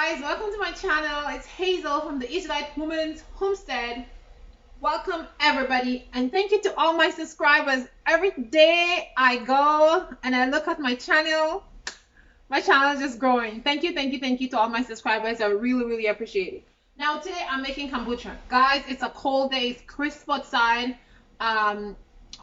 guys, welcome to my channel. It's Hazel from the Israelite Women's Homestead. Welcome everybody, and thank you to all my subscribers. Every day I go and I look at my channel is just growing. Thank you to all my subscribers. I really appreciate it. Now today I'm making kombucha. Guys, it's a cold day, it's crisp outside.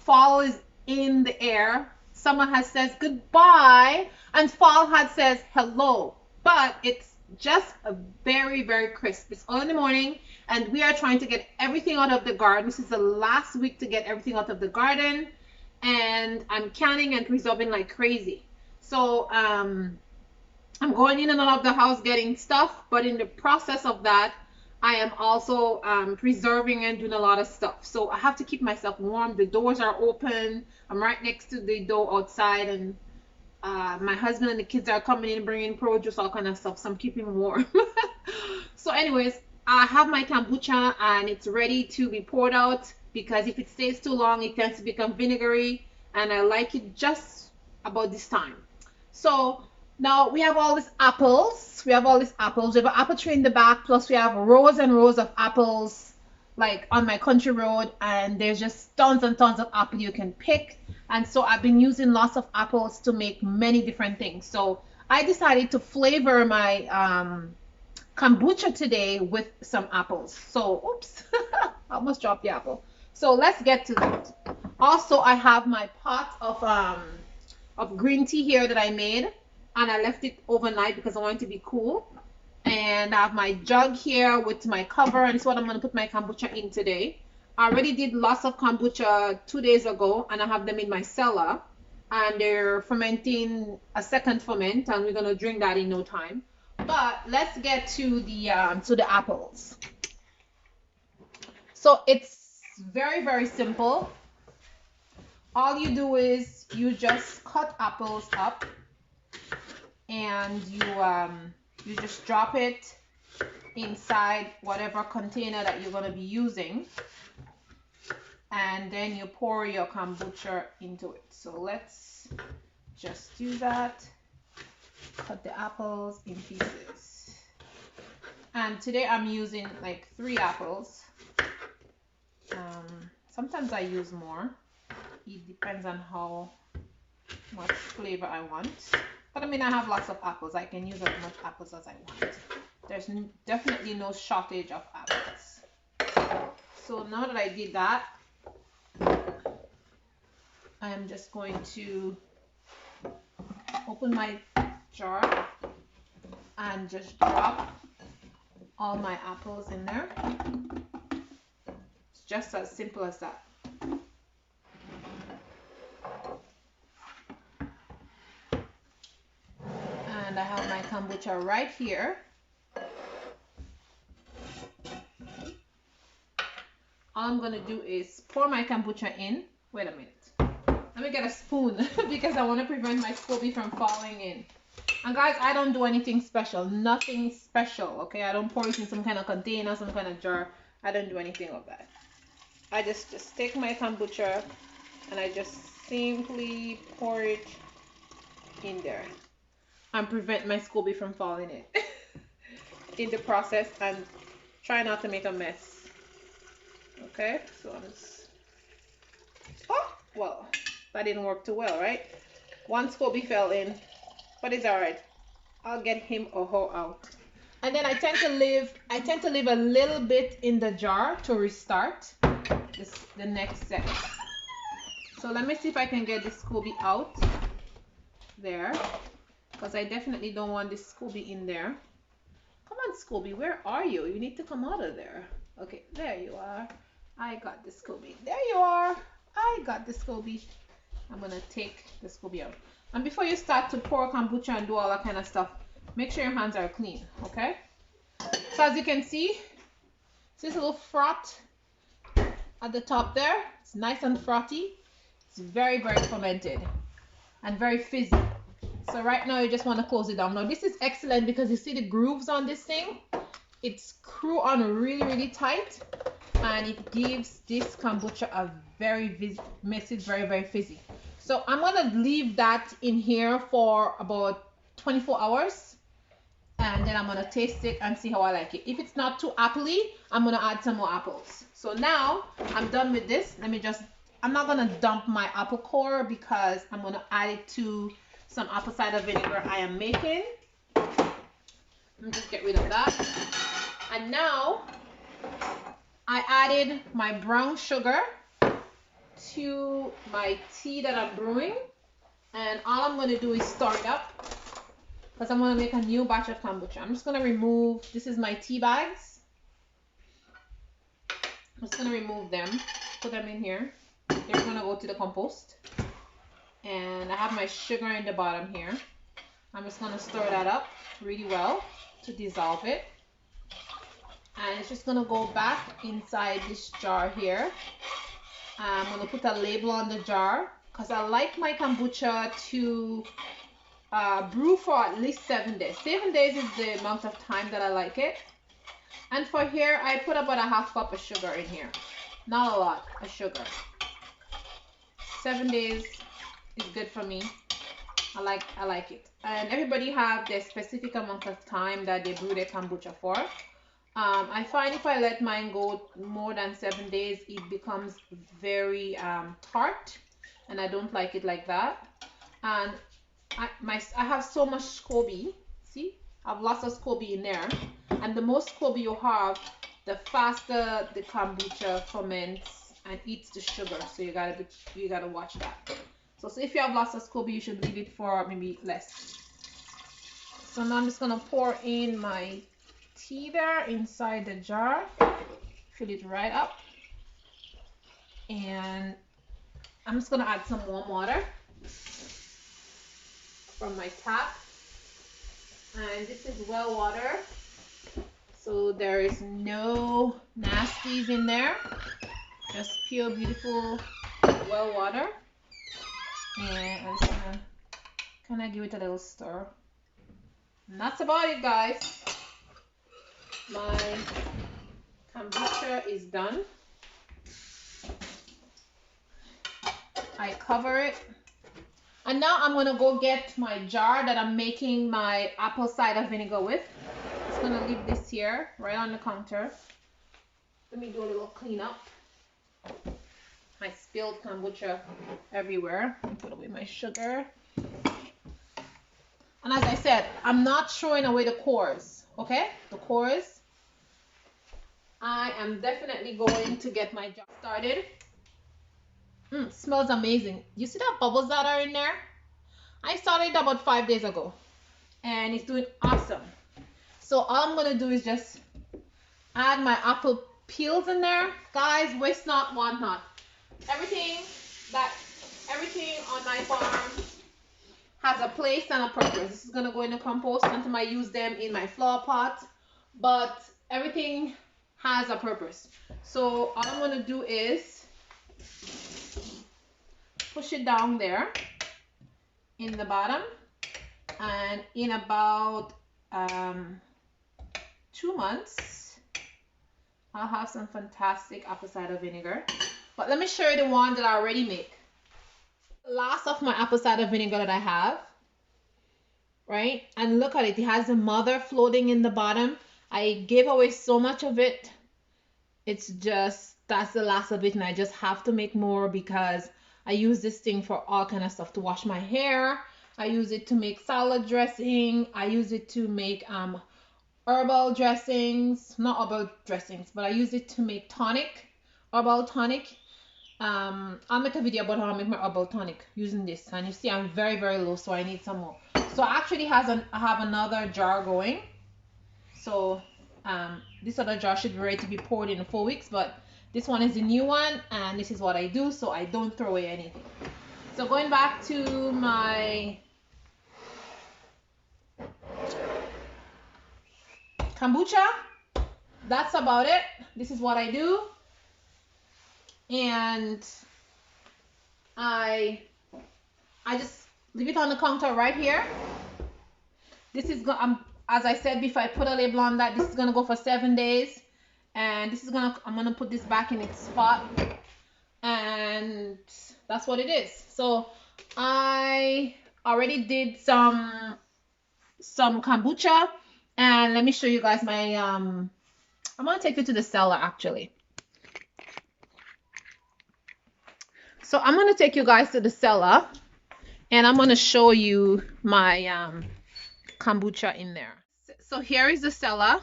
Fall is in the air. Summer has says goodbye and fall has says hello, but it's just a very crisp. It's early in the morning and we are trying to get everything out of the garden. This is the last week to get everything out of the garden, and I'm canning and preserving like crazy. So I'm going in and out of the house getting stuff, but in the process of that I am also preserving and doing a lot of stuff. So I have to keep myself warm. The doors are open. I'm right next to the door outside, and my husband and the kids are coming in bringing produce, all kind of stuff. So I'm keeping warm. So anyways, I have my kombucha and it's ready to be poured out, because if it stays too long it tends to become vinegary, and I like it just about this time. So now we have all these apples. We have an apple tree in the back, plus we have rows and rows of apples like on my country road, and there's just tons and tons of apple you can pick. And so I've been using lots of apples to make many different things. So I decided to flavor my kombucha today with some apples. So oops, I almost dropped the apple. So let's get to that. Also, I have my pot of green tea here that I made, and I left it overnight because I want it to be cool. And I have my jug here with my cover, and it's what I'm going to put my kombucha in today. I already did lots of kombucha 2 days ago, and I have them in my cellar, and they're fermenting a second ferment, and we're going to drink that in no time. But let's get to the apples. So it's very simple. All you do is you just cut apples up, and you just drop it inside whatever container that you're going to be using, and then you pour your kombucha into it. So let's just do that. Cut the apples in pieces, and today I'm using like 3 apples. Sometimes I use more. It depends on how much flavor I want. But I mean, I have lots of apples. I can use as much apples as I want. There's definitely no shortage of apples. So now that I did that, I am just going to open my jar and just drop all my apples in there. It's just as simple as that. And I have my kombucha right here. All I'm gonna do is pour my kombucha in. Wait a minute. Let me get a spoon because I want to prevent my SCOBY from falling in. And guys, I don't do anything special. Nothing special, okay? I don't pour it in some kind of container, some kind of jar. I don't do anything of that. I just take my kombucha and I just simply pour it in there and prevent my SCOBY from falling in in the process, and try not to make a mess. Okay, so I'm just, oh well, that didn't work too well, right? One SCOBY fell in, but it's all right. I'll get him or her out. And then I tend to leave a little bit in the jar to restart the next set. So let me see if I can get this SCOBY out there, because I definitely don't want this SCOBY in there. Come on, SCOBY, where are you? You need to come out of there. Okay, there you are. I got the SCOBY. There you are. I got the SCOBY. I'm gonna take the SCOBY out. And before you start to pour kombucha and do all that kind of stuff, make sure your hands are clean, okay? So as you can see this little froth at the top there. It's nice and frothy. It's very fermented and very fizzy. So right now you just want to close it down. Now this is excellent because you see the grooves on this thing. It's screw on really tight, and it gives this kombucha a makes it very fizzy. So I'm gonna leave that in here for about 24 hours, and then I'm gonna taste it and see how I like it. If it's not too appley, I'm gonna add some more apples. So now I'm done with this. I'm not gonna dump my apple core because I'm gonna add it to some apple cider vinegar I am making. Let me just get rid of that. And now I added my brown sugar to my tea that I'm brewing, and all I'm gonna do is stir it up because I'm gonna make a new batch of kombucha. I'm just gonna remove, this is my tea bags. I'm just gonna remove them, put them in here. They're gonna go to the compost. And I have my sugar in the bottom here. I'm just gonna stir that up really well to dissolve it. And it's just gonna go back inside this jar here. I'm gonna put a label on the jar because I like my kombucha to brew for at least 7 days. 7 days is the amount of time that I like it. And for here, I put about a half cup of sugar in here. Not a lot of sugar. 7 days is good for me. I like it. And everybody have their specific amount of time that they brew their kombucha for. I find if I let mine go more than 7 days, it becomes very tart, and I don't like it like that. And I have so much SCOBY. See, I've lots of SCOBY in there, and the more SCOBY you have, the faster the kombucha ferments and eats the sugar. So you gotta watch that. So if you have lots of SCOBY, you should leave it for maybe less. So now I'm just gonna pour in my tea there inside the jar, fill it right up, and I'm just gonna add some warm water from my tap, and this is well water, so there is no nasties in there, just pure beautiful well water. And I'm just gonna kind of give it a little stir, and that's about it, guys. My kombucha is done. I cover it, and now I'm gonna go get my jar that I'm making my apple cider vinegar with. Just gonna leave this here right on the counter. Let me do a little cleanup. I spilled kombucha everywhere. Put away my sugar. And as I said, I'm not throwing away the cores, okay? The cores. I am definitely going to get my jar started. Smells amazing. You see that bubbles that are in there? I started about 5 days ago, and it's doing awesome. So all I'm gonna do is just add my apple peels in there. Guys, waste not, want not. Everything on my farm has a place and a purpose. This is gonna go in the compost until I use them in my flower pot, but everything has a purpose. So all I'm gonna do is push it down there in the bottom, and in about 2 months I'll have some fantastic apple cider vinegar. But let me show you the one that I already make. The last of my apple cider vinegar that I have, right? And look at it, it has the mother floating in the bottom. I gave away so much of it. It's just, that's the last of it, and I just have to make more because I use this thing for all kind of stuff, to wash my hair. I use it to make salad dressing. I use it to make herbal dressings, not herbal dressings, but I use it to make tonic, herbal tonic. I'll make a video about how I make my herbal tonic using this, and you see I'm very, very low, so I need some more. So I actually I have another jar going. So this other jar should be ready to be poured in 4 weeks, but this one is the new one, and this is what I do, so I don't throw away anything. So going back to my kombucha, that's about it. This is what I do, and I just leave it on the counter right here. This is as I said before, I put a label on that. This is gonna go for 7 days, and I'm gonna put this back in its spot, and that's what it is. So I already did some kombucha, And let me show you guys my I'm gonna take you to the cellar actually. So I'm gonna take you guys to the cellar and I'm gonna show you my kombucha in there. So here is the cellar,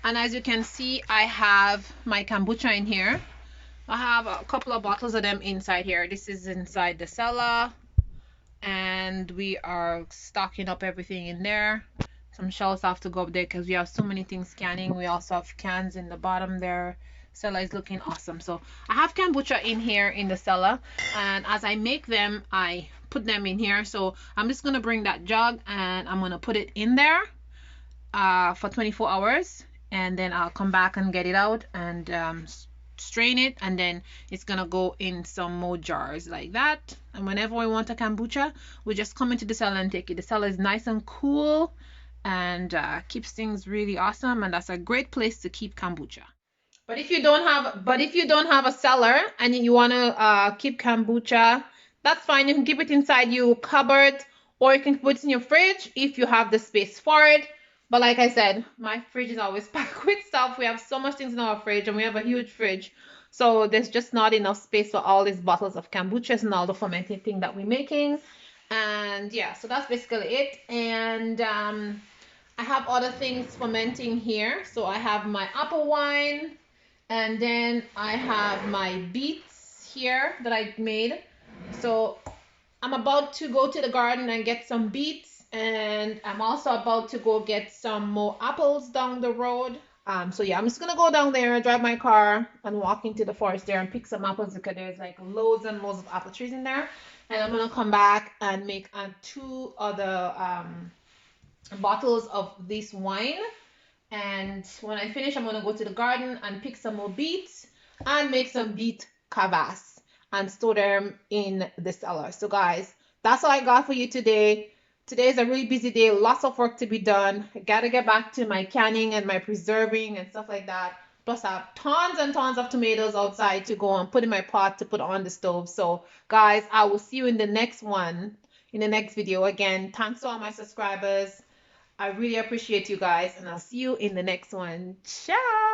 and as you can see, I have my kombucha in here. I have a couple of bottles of them inside here. This is inside the cellar, and we are stocking up everything in there. Some shelves have to go up there because we have so many things scanning. We also have cans in the bottom there. Cellar is looking awesome. So I have kombucha in here in the cellar, and as I make them, I put them in here. So I'm just gonna bring that jug and I'm gonna put it in there for 24 hours, and then I'll come back and get it out and strain it, and then it's gonna go in some more jars like that. And whenever we want a kombucha, we just come into the cellar and take it. The cellar is nice and cool and keeps things really awesome, and that's a great place to keep kombucha. But if you don't have a cellar and you want to keep kombucha, that's fine. You can keep it inside your cupboard, or you can put it in your fridge if you have the space for it. But like I said, my fridge is always packed with stuff. We have so much things in our fridge, and we have a huge fridge. So there's just not enough space for all these bottles of kombuchas and all the fermented thing that we're making. And yeah, so that's basically it. And I have other things fermenting here. So I have my apple wine, and then I have my beets here that I made. So I'm about to go to the garden and get some beets, and I'm also about to go get some more apples down the road. So yeah, I'm just gonna go down there, drive my car, and walk into the forest there and pick some apples because there's like loads and loads of apple trees in there. And I'm gonna come back and make two other bottles of this wine. And when I finish, I'm gonna go to the garden and pick some more beets and make some beet kvass and store them in the cellar. So guys, that's all I got for you today. Today is a really busy day, lots of work to be done. I gotta get back to my canning and my preserving and stuff like that. Plus I have tons and tons of tomatoes outside to go and put in my pot to put on the stove. So guys, I will see you in the next one, in the next video. Again, thanks to all my subscribers. I really appreciate you guys, and I'll see you in the next one. Ciao.